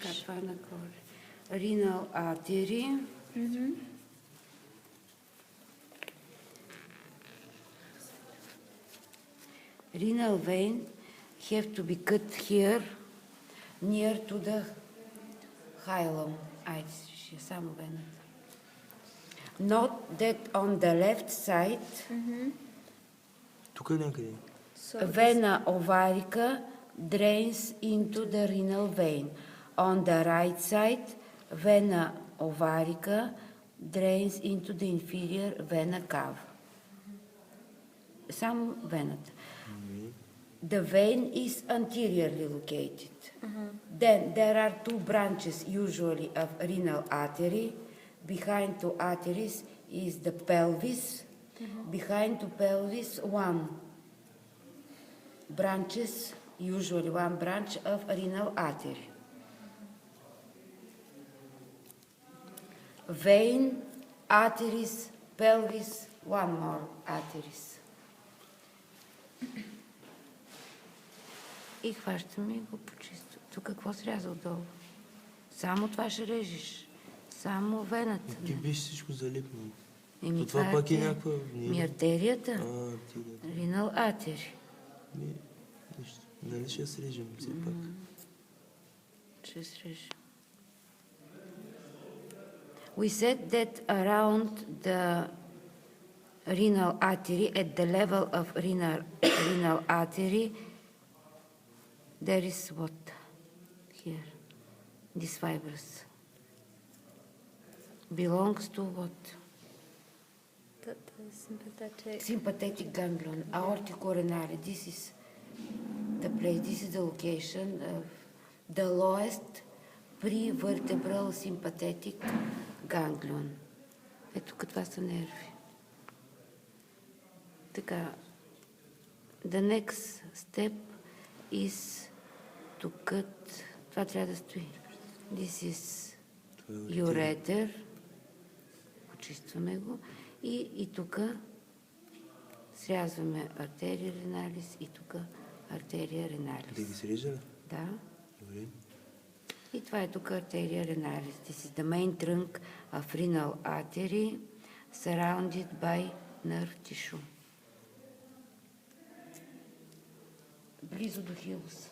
Така, това нагоре. Renal artery. Renal vein have to be cut here, near to the hilum. Айде, ще е само вената. Not that on the left side, Тук е някъде. vena ovarica drains into the renal vein. On the right side, vena ovarica drains into the inferior vena cava. Само вената. The vein is anteriorly located. Then there are two branches usually of renal artery. Behind two arteries is the pelvis. Behind two pelvis, one branches, usually one branch of renal artery. Vein, arteries, pelvis, one more arteries. И хващаме и го почисто. Тук какво сряза отдолу? Само това ще режеш. Само вената. Ти биш всичко залипнало. Еми, Това пак е някаква... Ми артерията. Артерията. Ринал артери. Нищо. Нали ще срежем все пак? Ще срежем. We said that around the renal artery, at the level of renal artery, there is what? Here. This fibrous. Belongs to what? The sympathetic. Sympathetic ganglion, aorticorenale. This is the place, this is the location of the lowest prevertebral sympathetic ganglion. Ето това са нерви. Така, the next step is to cut, това трябва да стои. This is ureter. Почистваме го. И тук срязваме артерия реналис и тук артерия реналис. Да ги срежа ли? Да. Добре. И това е тук артерия реналис. This is the main trunk of renal artery surrounded by nerve tissue. Близо до хилуса.